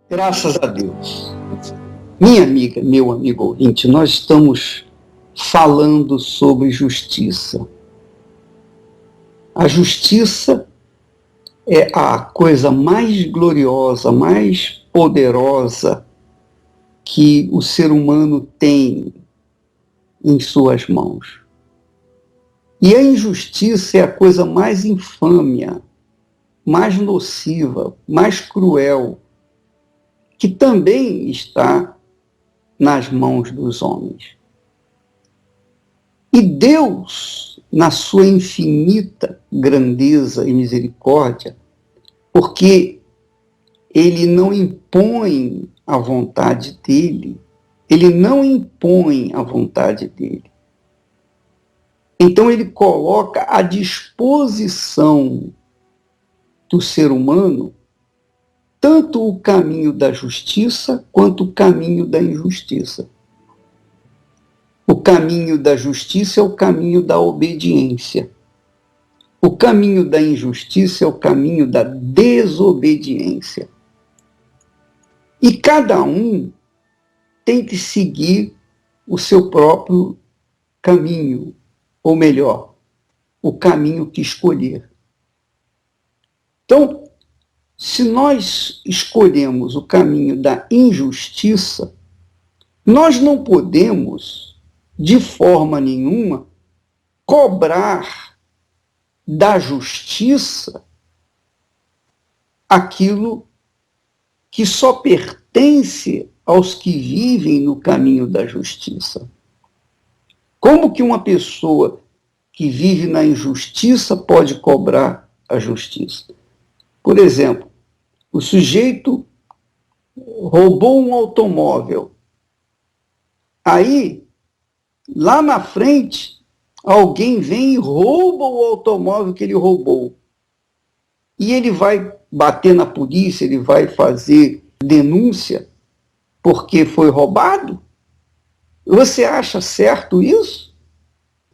Graças a Deus. Minha amiga, meu amigo ouvinte, nós estamos falando sobre justiça. A justiça é a coisa mais gloriosa, mais poderosa que o ser humano tem em suas mãos. E a injustiça é a coisa mais infâmia, mais nociva, mais cruel, que também está nas mãos dos homens. E Deus, na sua infinita grandeza e misericórdia, porque Ele não impõe a vontade dEle, Ele não impõe a vontade dEle. Então Ele coloca à disposição do ser humano tanto o caminho da justiça quanto o caminho da injustiça. O caminho da justiça é o caminho da obediência. O caminho da injustiça é o caminho da desobediência. E cada um tem que seguir o seu próprio caminho, ou melhor, o caminho que escolher. Então, se nós escolhemos o caminho da injustiça, nós não podemos, de forma nenhuma, cobrar da justiça aquilo que só pertence aos que vivem no caminho da justiça. Como que uma pessoa que vive na injustiça pode cobrar a justiça? Por exemplo, o sujeito roubou um automóvel. Aí, lá na frente, alguém vem e rouba o automóvel que ele roubou. E ele vai bater na polícia, ele vai fazer denúncia porque foi roubado? Você acha certo isso?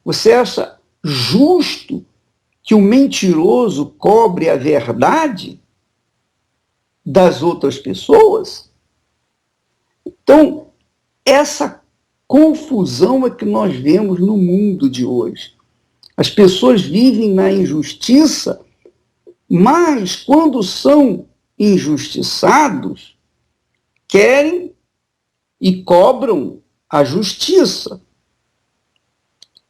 Você acha justo que o mentiroso cobre a verdade das outras pessoas? Então, essa confusão é que nós vemos no mundo de hoje. As pessoas vivem na injustiça, mas quando são injustiçados, querem e cobram a justiça.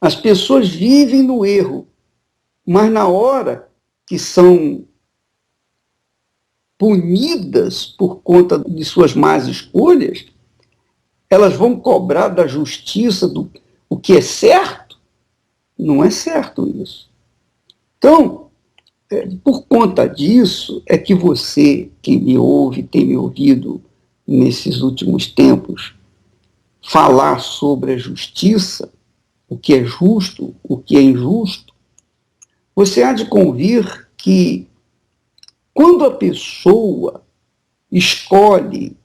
As pessoas vivem no erro, mas na hora que são punidas por conta de suas más escolhas, elas vão cobrar da justiça o que é certo? Não é certo isso. Então, por conta disso, é que você que me ouve, tem me ouvido nesses últimos tempos, falar sobre a justiça, o que é justo, o que é injusto, você há de convir que quando a pessoa escolhe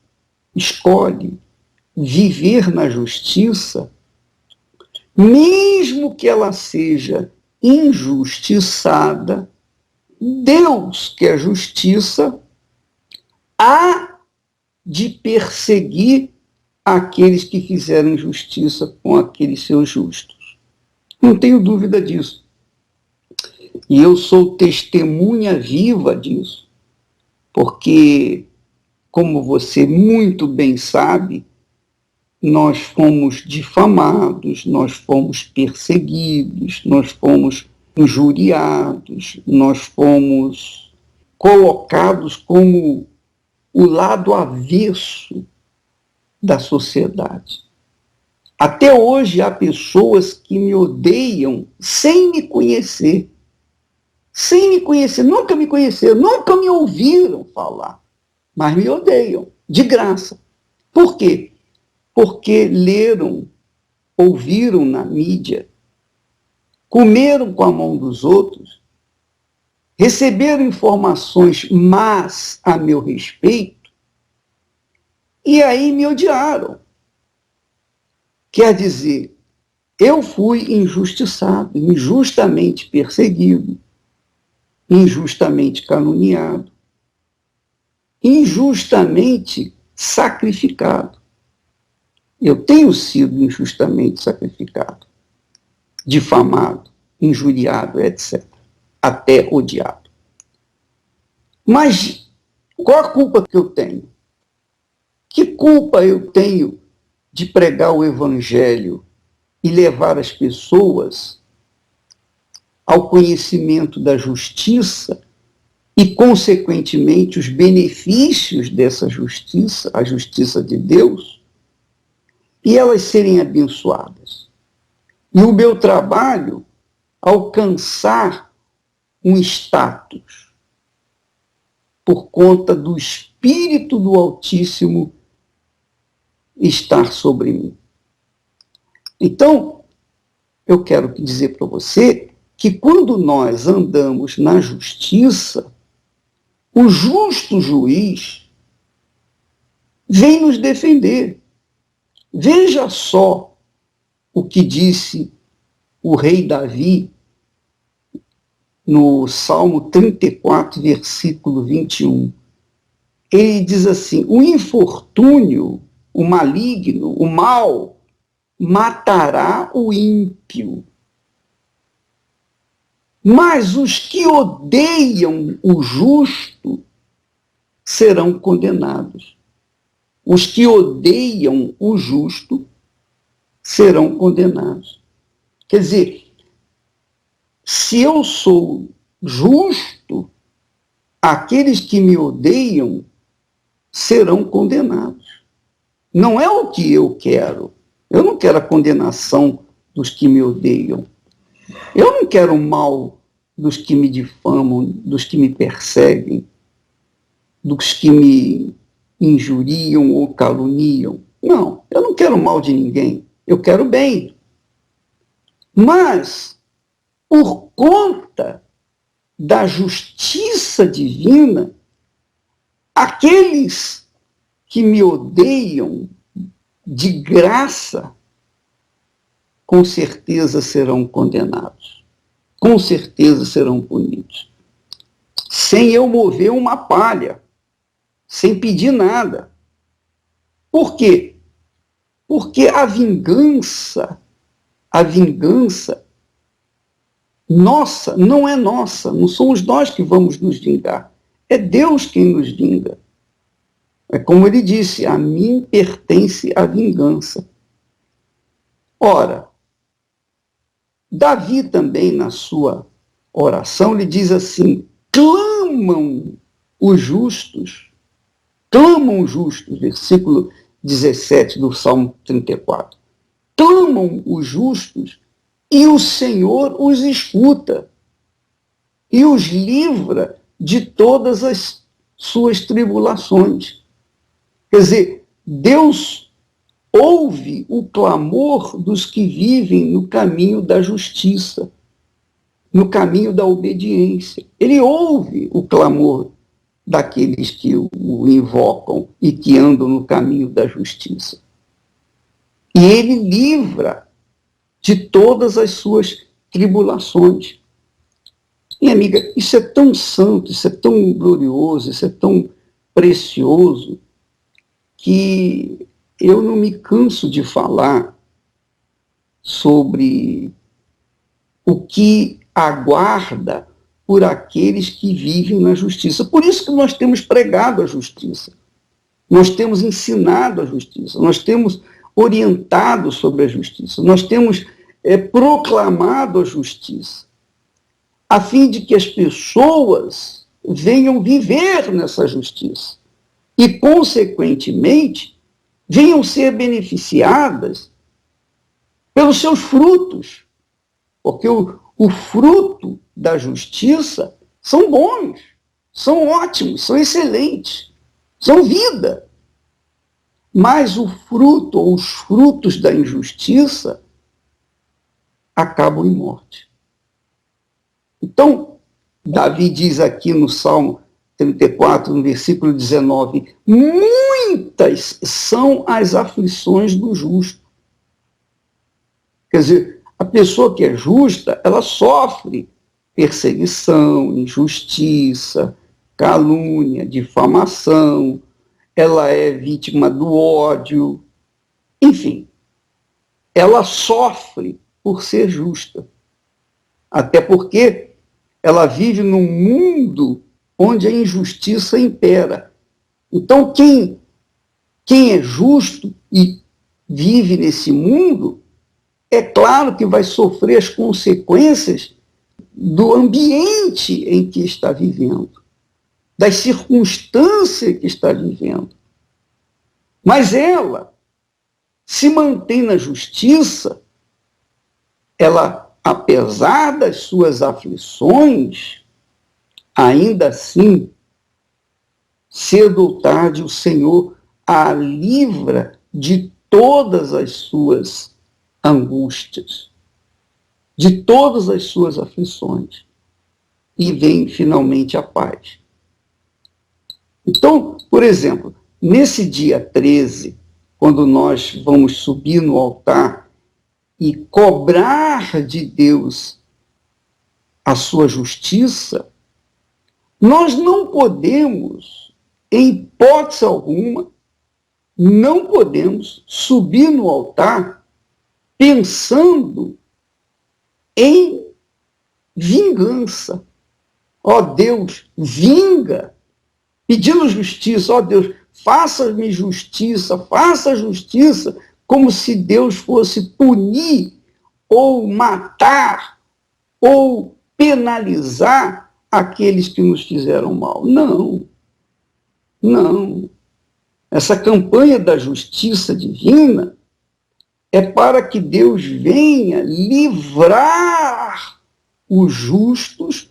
viver na justiça, mesmo que ela seja injustiçada, Deus, que é justiça, há de perseguir aqueles que fizeram justiça com aqueles seus justos. Não tenho dúvida disso. E eu sou testemunha viva disso, porque, como você muito bem sabe, nós fomos difamados, nós fomos perseguidos, nós fomos injuriados, nós fomos colocados como o lado avesso da sociedade. Até hoje há pessoas que me odeiam sem me conhecer. Sem me conhecer, nunca me conheceram, nunca me ouviram falar, mas me odeiam, de graça. Por quê? Porque leram, ouviram na mídia, comeram com a mão dos outros, receberam informações más a meu respeito, e aí me odiaram. Quer dizer, eu fui injustiçado, injustamente perseguido, injustamente caluniado. injustamente sacrificado. Eu tenho sido injustamente sacrificado, difamado, injuriado, etc. Até odiado. Mas qual a culpa que eu tenho? Que culpa eu tenho de pregar o Evangelho e levar as pessoas ao conhecimento da justiça e, consequentemente, os benefícios dessa justiça, a justiça de Deus, e elas serem abençoadas? E o meu trabalho alcançar um status por conta do Espírito do Altíssimo estar sobre mim. Então, eu quero dizer para você que quando nós andamos na justiça, o justo juiz vem nos defender. Veja só o que disse o rei Davi no Salmo 34, versículo 21. Ele diz assim: o infortúnio, o maligno, o mal, matará o ímpio. Mas os que odeiam o justo serão condenados. Os que odeiam o justo serão condenados. Quer dizer, se eu sou justo, aqueles que me odeiam serão condenados. Não é o que eu quero. Eu não quero a condenação dos que me odeiam. Eu não quero o mal dos que me difamam, dos que me perseguem, dos que me injuriam ou caluniam. Não, eu não quero o mal de ninguém. Eu quero o bem. Mas, por conta da justiça divina, aqueles que me odeiam de graça, com certeza serão condenados. Com certeza serão punidos. Sem eu mover uma palha, sem pedir nada. Por quê? Porque a vingança nossa, não é nossa, não somos nós que vamos nos vingar. É Deus quem nos vinga. É como ele disse: a mim pertence a vingança. Ora, Davi também, na sua oração, ele diz assim: clamam os justos, versículo 17 do Salmo 34. Clamam os justos e o Senhor os escuta e os livra de todas as suas tribulações. Quer dizer, Deus ouve o clamor dos que vivem no caminho da justiça, no caminho da obediência. Ele ouve o clamor daqueles que o invocam e que andam no caminho da justiça. E ele livra de todas as suas tribulações. E, amiga, isso é tão santo, isso é tão glorioso, isso é tão precioso, que eu não me canso de falar sobre o que aguarda por aqueles que vivem na justiça. Por isso que nós temos pregado a justiça, nós temos ensinado a justiça, nós temos orientado sobre a justiça, nós temos proclamado a justiça, a fim de que as pessoas venham viver nessa justiça e, consequentemente, venham ser beneficiadas pelos seus frutos, porque o fruto da justiça são bons, são ótimos, são excelentes, são vida. Mas o fruto ou os frutos da injustiça acabam em morte. Então, Davi diz aqui no Salmo 34, no versículo 19, muitas são as aflições do justo. Quer dizer, a pessoa que é justa, ela sofre perseguição, injustiça, calúnia, difamação, ela é vítima do ódio, enfim, ela sofre por ser justa. Até porque ela vive num mundo onde a injustiça impera. Então, quem é justo e vive nesse mundo, é claro que vai sofrer as consequências do ambiente em que está vivendo, das circunstâncias que está vivendo. Mas ela se mantém na justiça, ela, apesar das suas aflições, ainda assim, cedo ou tarde, o Senhor a livra de todas as suas angústias, de todas as suas aflições, e vem finalmente a paz. Então, por exemplo, nesse dia 13, quando nós vamos subir no altar e cobrar de Deus a sua justiça, nós não podemos, em hipótese alguma, não podemos subir no altar pensando em vingança. Ó Deus, vinga, pedindo justiça. Ó Deus, faça-me justiça, faça justiça, como se Deus fosse punir ou matar ou penalizar aqueles que nos fizeram mal. Não, não. Essa campanha da justiça divina é para que Deus venha livrar os justos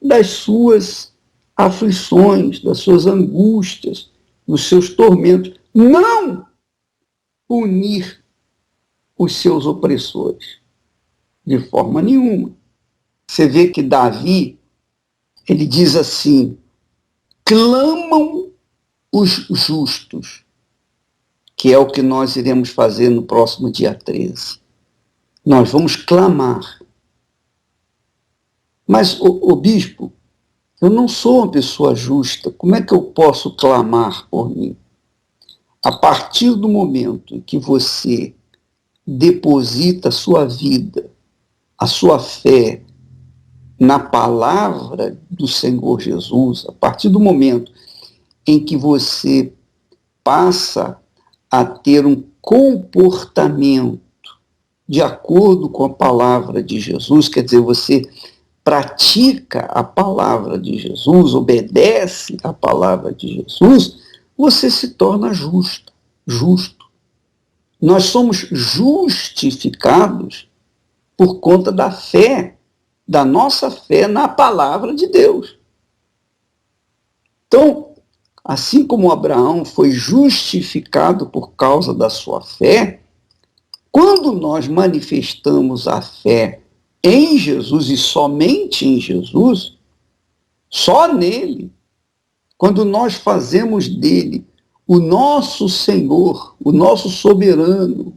das suas aflições, das suas angústias, dos seus tormentos. Não punir os seus opressores, de forma nenhuma. Você vê que Davi, ele diz assim: clamam os justos, que é o que nós iremos fazer no próximo dia 13. Nós vamos clamar. Mas, o bispo, eu não sou uma pessoa justa, como é que eu posso clamar por mim? A partir do momento em que você deposita a sua vida, a sua fé na palavra do Senhor Jesus, a partir do momento em que você passa a ter um comportamento de acordo com a palavra de Jesus, quer dizer, você pratica a palavra de Jesus, obedece a palavra de Jesus, você se torna justo. Nós somos justificados por conta da fé, da nossa fé na palavra de Deus. Então, assim como Abraão foi justificado por causa da sua fé, quando nós manifestamos a fé em Jesus e somente em Jesus, só nele, quando nós fazemos dele o nosso Senhor, o nosso soberano,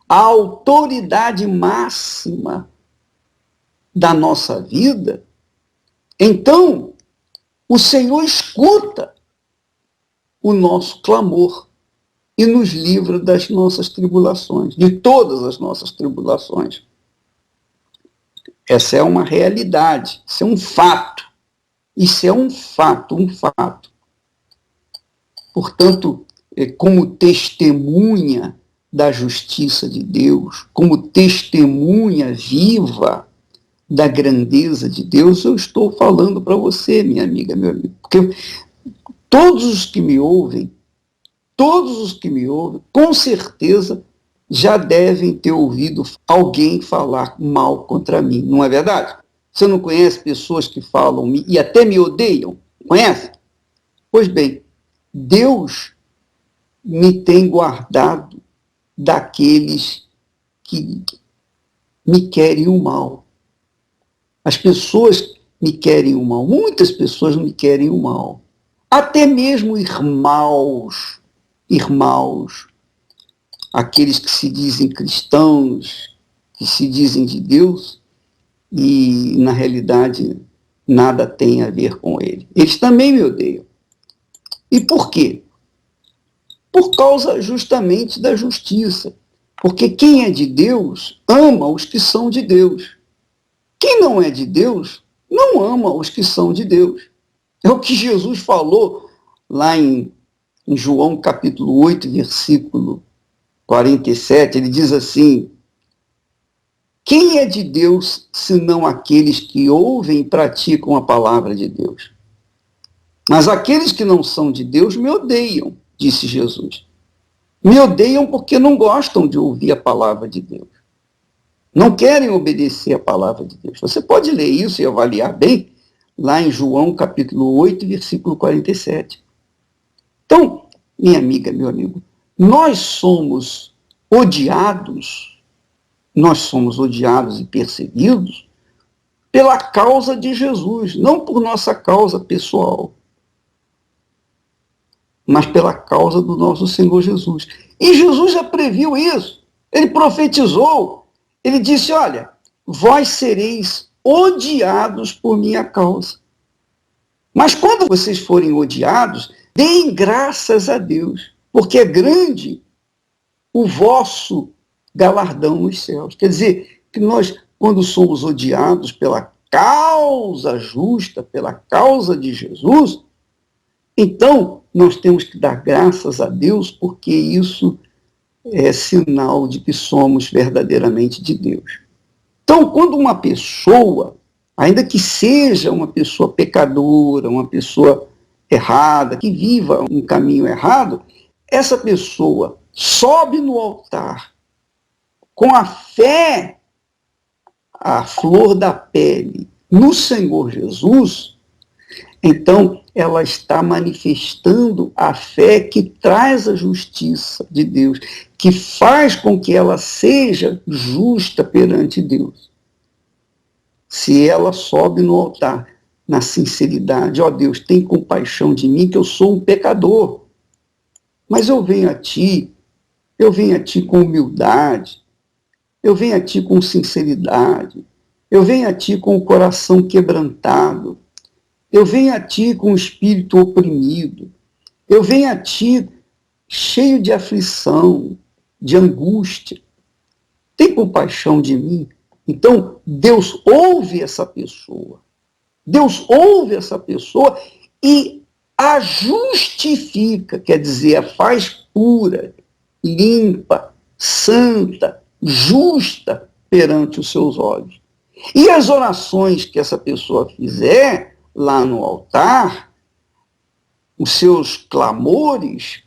a autoridade máxima da nossa vida, então o Senhor escuta o nosso clamor e nos livra das nossas tribulações, de todas as nossas tribulações. Essa é uma realidade, isso é um fato. Isso é um fato. Portanto, como testemunha da justiça de Deus, como testemunha viva da grandeza de Deus, eu estou falando para você, minha amiga, meu amigo. Porque todos os que me ouvem, com certeza já devem ter ouvido alguém falar mal contra mim, não é verdade? Você não conhece pessoas que falam e até me odeiam? Conhece? Pois bem, Deus me tem guardado daqueles que me querem o mal. As pessoas me querem o mal, muitas pessoas me querem o mal. Até mesmo irmãos, aqueles que se dizem cristãos, que se dizem de Deus, e na realidade nada tem a ver com ele. Eles também me odeiam. E por quê? Por causa justamente da justiça. Porque quem é de Deus ama os que são de Deus. Quem não é de Deus não ama os que são de Deus. É o que Jesus falou lá em João capítulo 8, versículo 47. Ele diz assim: quem é de Deus senão aqueles que ouvem e praticam a palavra de Deus? Mas aqueles que não são de Deus me odeiam, disse Jesus. Me odeiam porque não gostam de ouvir a palavra de Deus. Não querem obedecer a palavra de Deus. Você pode ler isso e avaliar bem lá em João capítulo 8, versículo 47. Então, minha amiga, meu amigo, nós somos odiados e perseguidos pela causa de Jesus, não por nossa causa pessoal, mas pela causa do nosso Senhor Jesus. E Jesus já previu isso. Ele profetizou. Ele disse: olha, vós sereis odiados por minha causa. Mas quando vocês forem odiados, deem graças a Deus, porque é grande o vosso galardão nos céus. Quer dizer, que nós, quando somos odiados pela causa justa, pela causa de Jesus, então nós temos que dar graças a Deus, porque isso é sinal de que somos verdadeiramente de Deus. Então, quando uma pessoa, ainda que seja uma pessoa pecadora, uma pessoa errada, que viva um caminho errado, essa pessoa sobe no altar com a fé, a flor da pele, no Senhor Jesus, então ela está manifestando a fé que traz a justiça de Deus, que faz com que ela seja justa perante Deus. Se ela sobe no altar na sinceridade: ó Deus, tem compaixão de mim, que eu sou um pecador, mas eu venho a Ti com humildade, eu venho a Ti com sinceridade, eu venho a Ti com o coração quebrantado, eu venho a Ti com o espírito oprimido, eu venho a Ti cheio de aflição, de angústia. Tem compaixão de mim? Então, Deus ouve essa pessoa. Deus ouve essa pessoa e a justifica, quer dizer, a faz pura, limpa, santa, justa perante os seus olhos. E as orações que essa pessoa fizer lá no altar, os seus clamores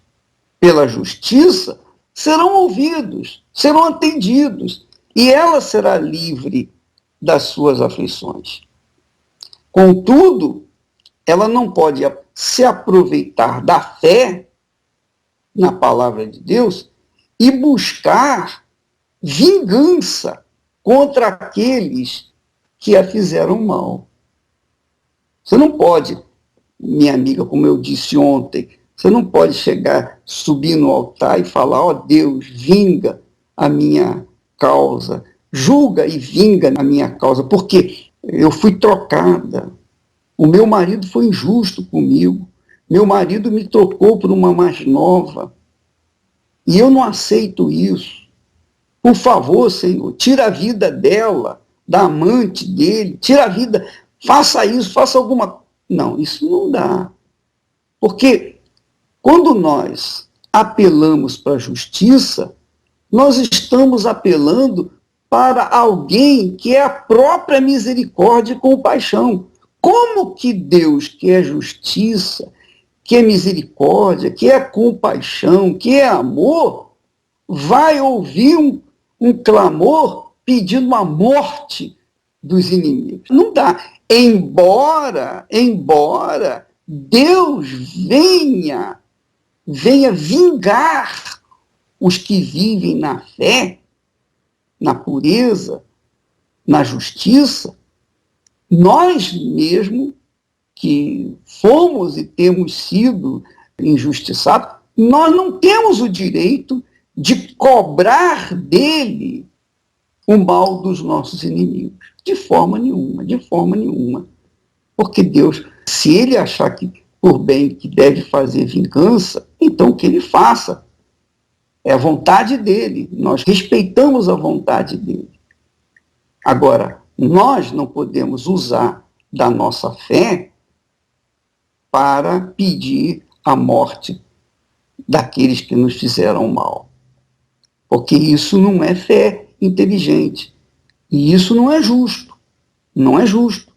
pela justiça serão ouvidos, serão atendidos, e ela será livre das suas aflições. Contudo, ela não pode se aproveitar da fé na palavra de Deus e buscar vingança contra aqueles que a fizeram mal. Você não pode, minha amiga, como eu disse ontem, você não pode chegar, subir no altar e falar: ó Deus, vinga a minha causa, julga e vinga a minha causa, porque eu fui trocada, o meu marido foi injusto comigo, meu marido me trocou por uma mais nova, e eu não aceito isso. Por favor, Senhor, tira a vida dela, da amante dele, tira a vida, faça isso, faça alguma... Não, isso não dá. Porque quando nós apelamos para a justiça, nós estamos apelando para alguém que é a própria misericórdia e compaixão. Como que Deus, que é justiça, que é misericórdia, que é compaixão, que é amor, vai ouvir um clamor pedindo a morte dos inimigos? Não dá. Embora Deus venha vingar os que vivem na fé, na pureza, na justiça, nós mesmo que fomos e temos sido injustiçados, nós não temos o direito de cobrar dele o mal dos nossos inimigos. De forma nenhuma, de forma nenhuma. Porque Deus, se ele achar que por bem que deve fazer vingança, então que ele faça. É a vontade dele. Nós respeitamos a vontade dele. Agora, nós não podemos usar da nossa fé para pedir a morte daqueles que nos fizeram mal. Porque isso não é fé inteligente. E isso não é justo. Não é justo.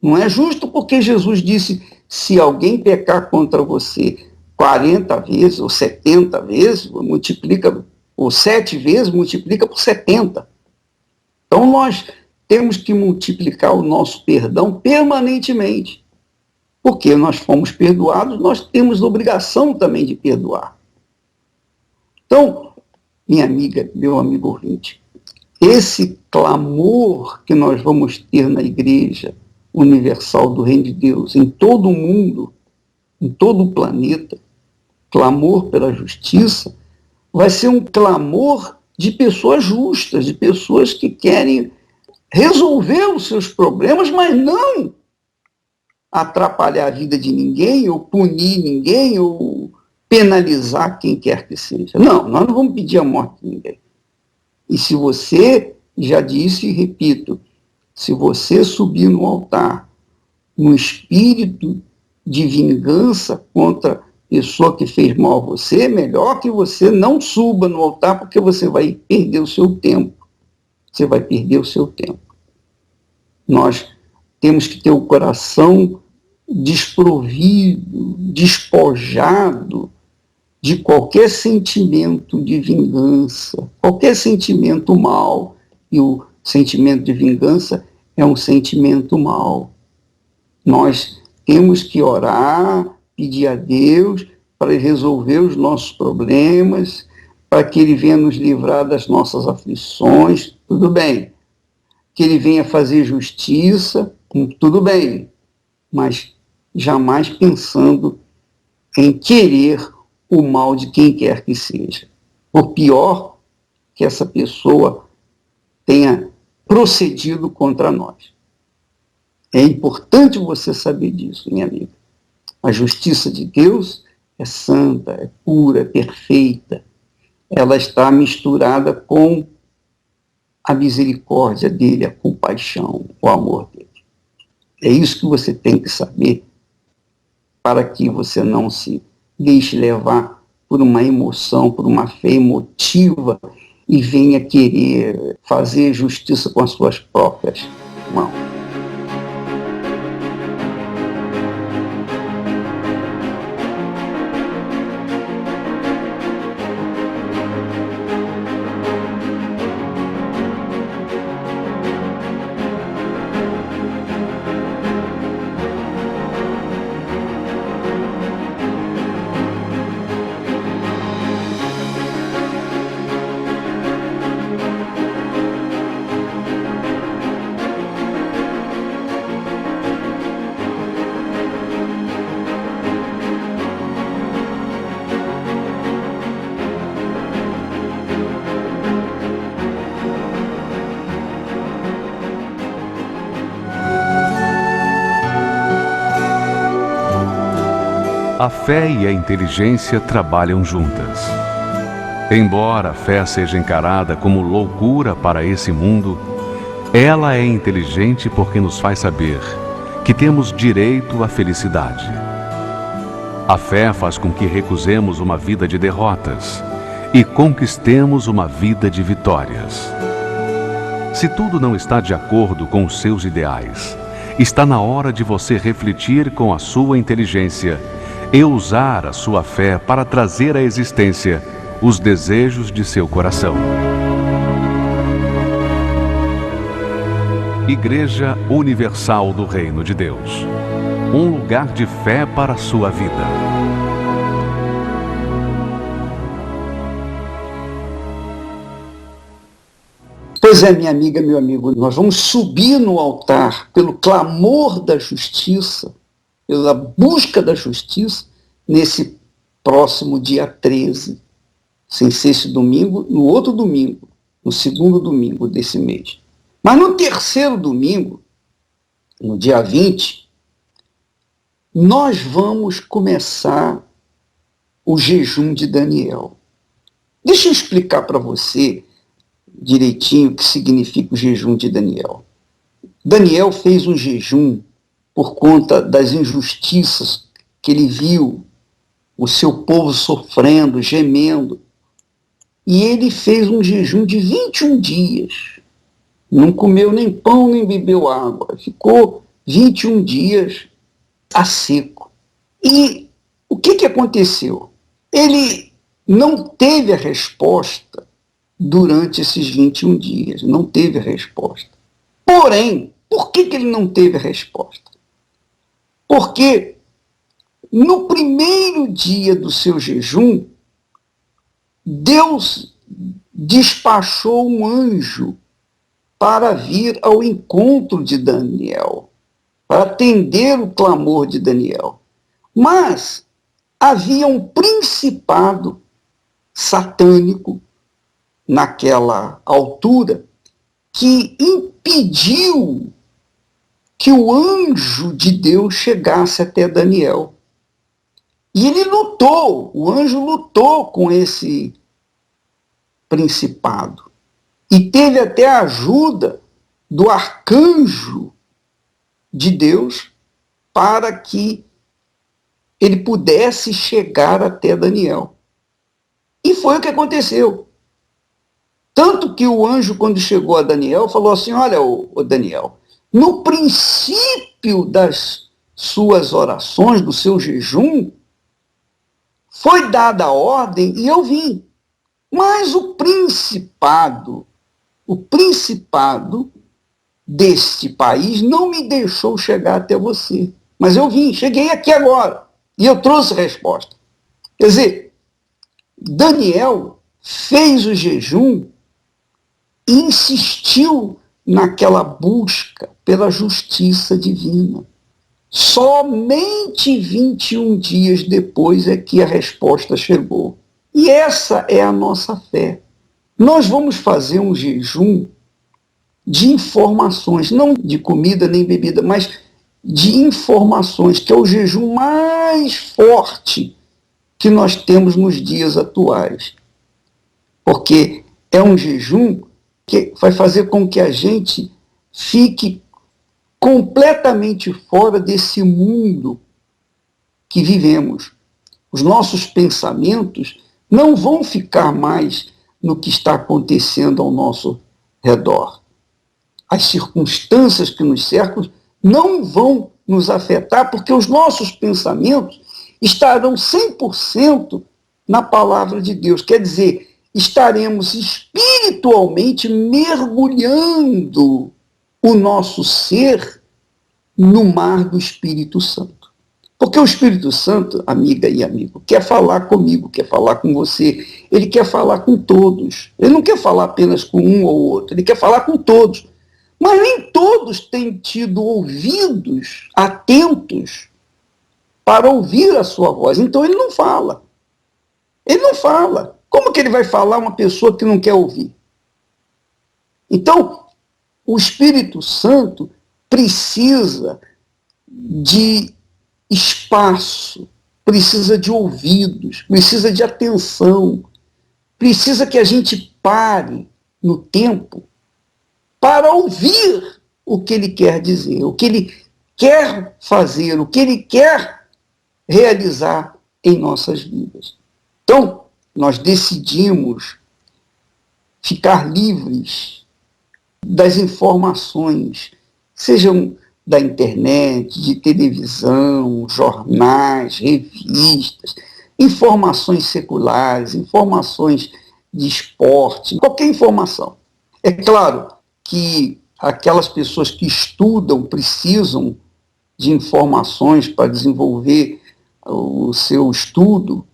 Não é justo porque Jesus disse, se alguém pecar contra você 40 vezes ou 70 vezes, multiplica, ou 7 vezes, multiplica por 70. Então nós temos que multiplicar o nosso perdão permanentemente. Porque nós fomos perdoados, nós temos obrigação também de perdoar. Então, minha amiga, meu amigo ouvinte, esse clamor que nós vamos ter na Igreja Universal do Reino de Deus, em todo o mundo, em todo o planeta, clamor pela justiça, vai ser um clamor de pessoas justas, de pessoas que querem resolver os seus problemas, mas não atrapalhar a vida de ninguém, ou punir ninguém, ou penalizar quem quer que seja. Não, nós não vamos pedir a morte de ninguém. E se você, já disse e repito, se você subir no altar no espírito de vingança contra a pessoa que fez mal a você, é melhor que você não suba no altar, porque você vai perder o seu tempo. Você vai perder o seu tempo. Nós temos que ter o coração desprovido, despojado de qualquer sentimento de vingança, qualquer sentimento mau. E o sentimento de vingança é um sentimento mau. Nós temos que orar, pedir a Deus para resolver os nossos problemas, para que Ele venha nos livrar das nossas aflições, tudo bem. Que Ele venha fazer justiça, tudo bem. Mas jamais pensando em querer o mal de quem quer que seja. Por pior que essa pessoa tenha procedido contra nós. É importante você saber disso, minha amiga. A justiça de Deus é santa, é pura, é perfeita. Ela está misturada com a misericórdia dele, a compaixão, o amor dele. É isso que você tem que saber para que você não se deixe levar por uma emoção, por uma fé emotiva e venha querer fazer justiça com as suas próprias mãos. A fé e a inteligência trabalham juntas. Embora a fé seja encarada como loucura para esse mundo, ela é inteligente porque nos faz saber que temos direito à felicidade. A fé faz com que recusemos uma vida de derrotas e conquistemos uma vida de vitórias. Se tudo não está de acordo com os seus ideais, está na hora de você refletir com a sua inteligência e usar a sua fé para trazer à existência os desejos de seu coração. Igreja Universal do Reino de Deus. Um lugar de fé para a sua vida. Pois é, minha amiga, meu amigo, nós vamos subir no altar pelo clamor da justiça, pela busca da justiça, nesse próximo dia 13, sem ser esse domingo, no outro domingo, no segundo domingo desse mês. Mas no terceiro domingo, no dia 20, nós vamos começar o jejum de Daniel. Deixa eu explicar para você direitinho o que significa o jejum de Daniel. Daniel fez um jejum por conta das injustiças que ele viu, o seu povo sofrendo, gemendo. E ele fez um jejum de 21 dias. Não comeu nem pão, nem bebeu água. Ficou 21 dias a seco. E o que aconteceu? Ele não teve a resposta durante esses 21 dias. Não teve a resposta. Porém, por que ele não teve a resposta? Porque no primeiro dia do seu jejum, Deus despachou um anjo para vir ao encontro de Daniel, para atender o clamor de Daniel. Mas havia um principado satânico naquela altura que impediu que o anjo de Deus chegasse até Daniel. E ele lutou, o anjo lutou com esse principado. E teve até a ajuda do arcanjo de Deus para que ele pudesse chegar até Daniel. E foi o que aconteceu. Tanto que o anjo, quando chegou a Daniel, falou assim: olha, ô Daniel, no princípio das suas orações, do seu jejum, foi dada a ordem e eu vim. Mas o principado deste país não me deixou chegar até você. Mas eu vim, cheguei aqui agora. E eu trouxe a resposta. Quer dizer, Daniel fez o jejum e insistiu naquela busca pela justiça divina. Somente 21 dias depois é que a resposta chegou. E essa é a nossa fé. Nós vamos fazer um jejum de informações, não de comida nem bebida, mas de informações, que é o jejum mais forte que nós temos nos dias atuais. Porque é um jejum que vai fazer com que a gente fique completamente fora desse mundo que vivemos. Os nossos pensamentos não vão ficar mais no que está acontecendo ao nosso redor. As circunstâncias que nos cercam não vão nos afetar, porque os nossos pensamentos estarão 100% na palavra de Deus. Quer dizer, estaremos espiritualmente mergulhando o nosso ser no mar do Espírito Santo. Porque o Espírito Santo, amiga e amigo, quer falar comigo, quer falar com você, ele quer falar com todos. Ele não quer falar apenas com um ou outro, ele quer falar com todos. Mas nem todos têm tido ouvidos atentos para ouvir a sua voz. Então ele não fala. Ele não fala. Como que ele vai falar uma pessoa que não quer ouvir? Então, o Espírito Santo precisa de espaço, precisa de ouvidos, precisa de atenção, precisa que a gente pare no tempo para ouvir o que ele quer dizer, o que ele quer fazer, o que ele quer realizar em nossas vidas. Então, nós decidimos ficar livres das informações, sejam da internet, de televisão, jornais, revistas, informações seculares, informações de esporte, qualquer informação. É claro que aquelas pessoas que estudam precisam de informações para desenvolver o seu estudo.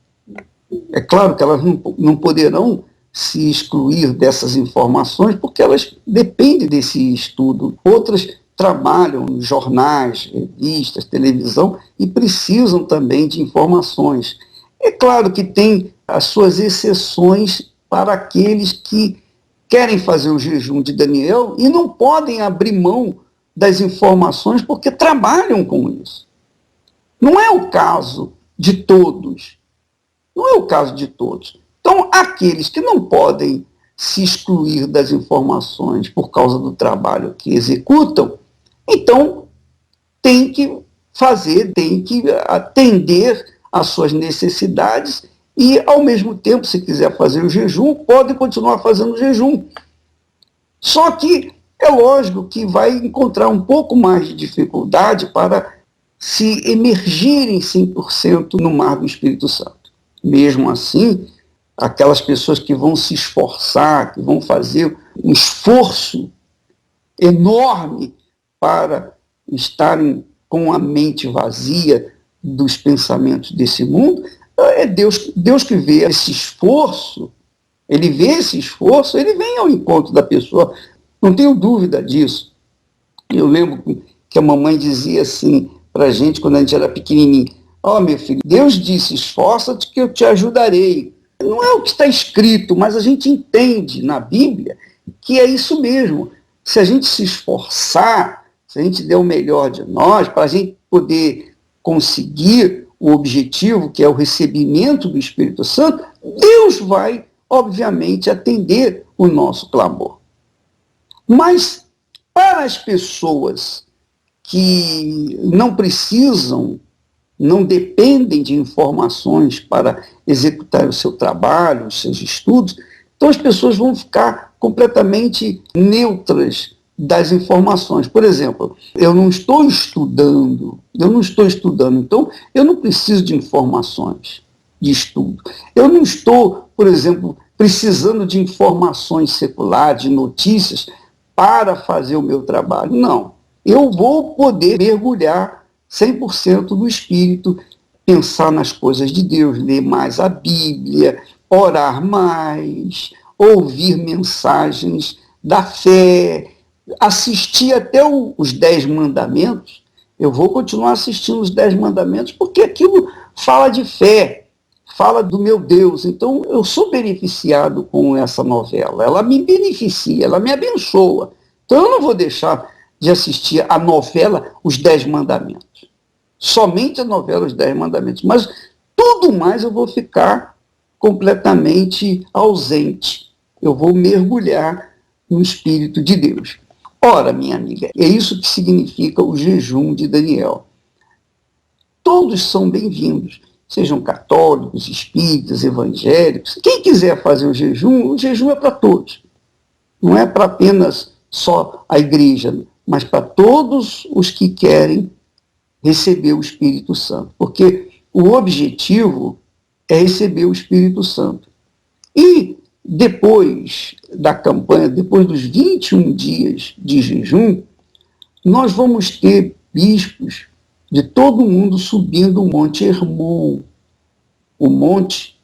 É claro que elas não poderão se excluir dessas informações porque elas dependem desse estudo. Outras trabalham em jornais, revistas, televisão e precisam também de informações. É claro que tem as suas exceções para aqueles que querem fazer o jejum de Daniel e não podem abrir mão das informações porque trabalham com isso. Não é o caso de todos. Não é o caso de todos. Então, aqueles que não podem se excluir das informações por causa do trabalho que executam, então tem que fazer, tem que atender às suas necessidades e, ao mesmo tempo, se quiser fazer o jejum, pode continuar fazendo o jejum. Só que é lógico que vai encontrar um pouco mais de dificuldade para se emergirem 100% no mar do Espírito Santo. Mesmo assim, aquelas pessoas que vão se esforçar, que vão fazer um esforço enorme para estarem com a mente vazia dos pensamentos desse mundo, é Deus que vê esse esforço, ele vê esse esforço, ele vem ao encontro da pessoa, não tenho dúvida disso. Eu lembro que a mamãe dizia assim para a gente, quando a gente era pequenininho: ó, meu filho, Deus disse, esforça-te que eu te ajudarei. Não é o que está escrito, mas a gente entende na Bíblia que é isso mesmo. Se a gente se esforçar, se a gente der o melhor de nós, para a gente poder conseguir o objetivo, que é o recebimento do Espírito Santo, Deus vai, obviamente, atender o nosso clamor. Mas, para as pessoas que não precisam, não dependem de informações para executar o seu trabalho, os seus estudos, então as pessoas vão ficar completamente neutras das informações. Por exemplo, eu não estou estudando, então eu não preciso de informações de estudo. Eu não estou, por exemplo, precisando de informações seculares, de notícias, para fazer o meu trabalho. Não. Eu vou poder mergulhar 100% no Espírito, pensar nas coisas de Deus, ler mais a Bíblia, orar mais, ouvir mensagens da fé, assistir até os 10 mandamentos. Eu vou continuar assistindo os 10 mandamentos porque aquilo fala de fé, fala do meu Deus. Então, eu sou beneficiado com essa novela. Ela me beneficia, ela me abençoa. Então, eu não vou deixar de assistir a novela Os 10 Mandamentos. Somente a novela Os 10 Mandamentos. Mas tudo mais eu vou ficar completamente ausente. Eu vou mergulhar no Espírito de Deus. Ora, minha amiga, é isso que significa o jejum de Daniel. Todos são bem-vindos, sejam católicos, espíritas, evangélicos. Quem quiser fazer o jejum é para todos. Não é para apenas só a igreja, mas para todos os que querem receber o Espírito Santo. Porque o objetivo é receber o Espírito Santo. E depois da campanha, depois dos 21 dias de jejum, nós vamos ter bispos de todo o mundo subindo o Monte Hermon, o monte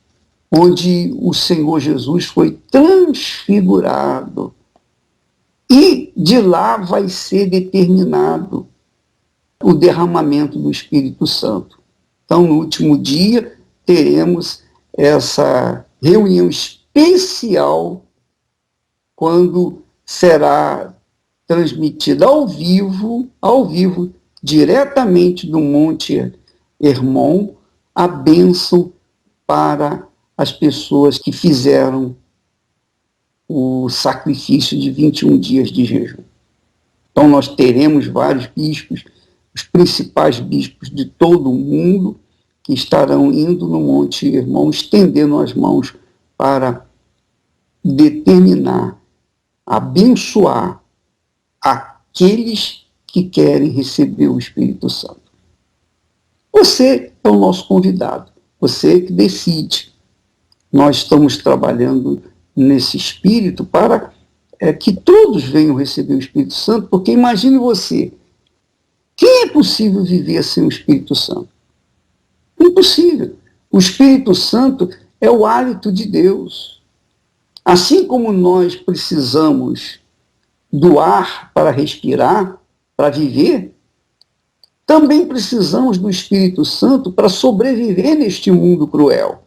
onde o Senhor Jesus foi transfigurado. E de lá vai ser determinado o derramamento do Espírito Santo. Então, no último dia, teremos essa reunião especial, quando será transmitida ao vivo, diretamente do Monte Hermon, a bênção para as pessoas que fizeram o sacrifício de 21 dias de jejum. Então nós teremos vários bispos, os principais bispos de todo o mundo, que estarão indo no Monte Hermon, estendendo as mãos para determinar, abençoar aqueles que querem receber o Espírito Santo. Você é o nosso convidado, você que decide. Nós estamos trabalhando nesse espírito para que todos venham receber o Espírito Santo, porque imagine você, quem é possível viver sem o Espírito Santo? Impossível. O Espírito Santo é o hálito de Deus. Assim como nós precisamos do ar para respirar, para viver, também precisamos do Espírito Santo para sobreviver neste mundo cruel.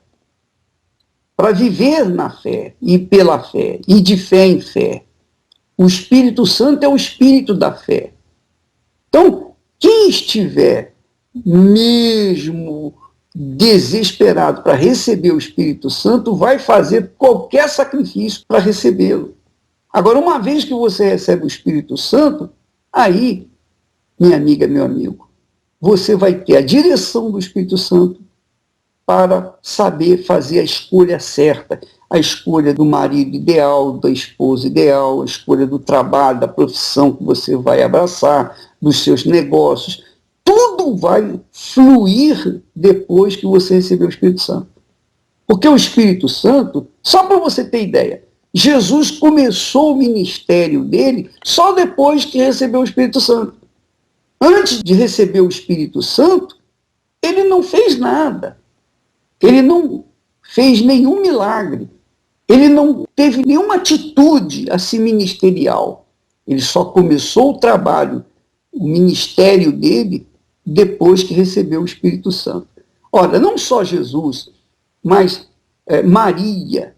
Para viver na fé e pela fé, e de fé em fé. O Espírito Santo é o espírito da fé. Então, quem estiver mesmo desesperado para receber o Espírito Santo vai fazer qualquer sacrifício para recebê-lo. Agora, uma vez que você recebe o Espírito Santo, aí, minha amiga, meu amigo, você vai ter a direção do Espírito Santo para saber fazer a escolha certa, a escolha do marido ideal, da esposa ideal, a escolha do trabalho, da profissão que você vai abraçar, dos seus negócios. Tudo vai fluir depois que você receber o Espírito Santo. Porque o Espírito Santo, só para você ter ideia, Jesus começou o ministério dele só depois que recebeu o Espírito Santo. Antes de receber o Espírito Santo, ele não fez nada. Ele não fez nenhum milagre. Ele não teve nenhuma atitude assim ministerial. Ele só começou o trabalho, o ministério dele, depois que recebeu o Espírito Santo. Ora, não só Jesus, mas Maria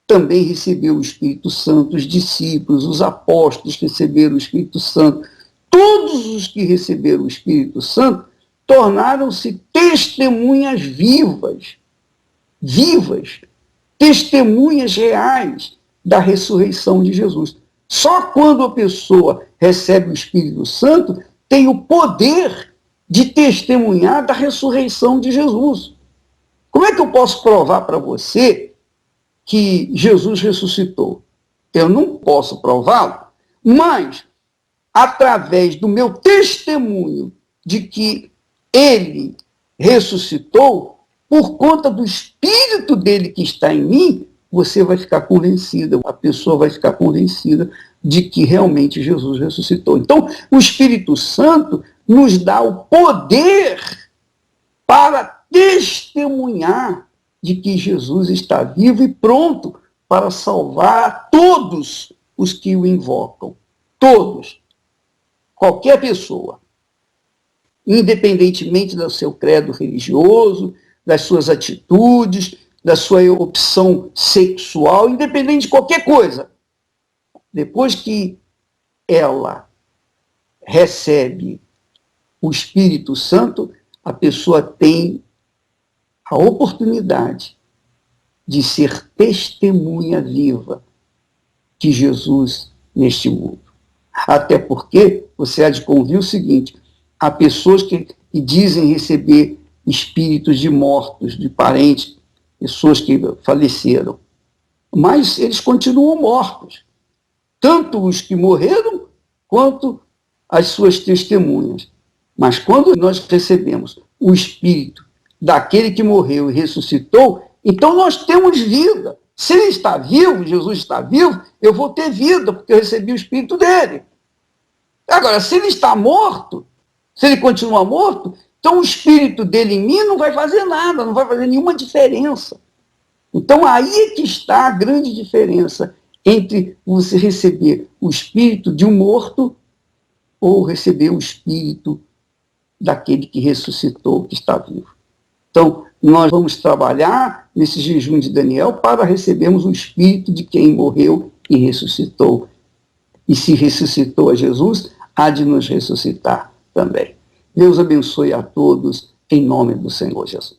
também recebeu o Espírito Santo, os discípulos, os apóstolos receberam o Espírito Santo. Todos os que receberam o Espírito Santo tornaram-se testemunhas vivas, testemunhas reais da ressurreição de Jesus. Só quando a pessoa recebe o Espírito Santo tem o poder de testemunhar da ressurreição de Jesus. Como é que eu posso provar para você que Jesus ressuscitou? Eu não posso prová-lo, mas através do meu testemunho de que ele ressuscitou, por conta do Espírito dele que está em mim, você vai ficar convencida, a pessoa vai ficar convencida de que realmente Jesus ressuscitou. Então, o Espírito Santo nos dá o poder para testemunhar de que Jesus está vivo e pronto para salvar todos os que o invocam. Todos. Qualquer pessoa. Independentemente do seu credo religioso, das suas atitudes, da sua opção sexual, independente de qualquer coisa. Depois que ela recebe o Espírito Santo, a pessoa tem a oportunidade de ser testemunha viva de Jesus neste mundo. Até porque você há de convir o seguinte: há pessoas que dizem receber espíritos de mortos, de parentes, pessoas que faleceram, mas eles continuam mortos. Tanto os que morreram, quanto as suas testemunhas. Mas quando nós recebemos o Espírito daquele que morreu e ressuscitou, então nós temos vida. Se ele está vivo, Jesus está vivo, eu vou ter vida, porque eu recebi o Espírito dele. Agora, se ele está morto, se ele continua morto, então o Espírito dele em mim não vai fazer nada, não vai fazer nenhuma diferença. Então aí é que está a grande diferença entre você receber o Espírito de um morto ou receber o Espírito daquele que ressuscitou, que está vivo. Então, nós vamos trabalhar nesse jejum de Daniel para recebermos o Espírito de quem morreu e ressuscitou. E se ressuscitou a Jesus, há de nos ressuscitar também. Deus abençoe a todos, em nome do Senhor Jesus.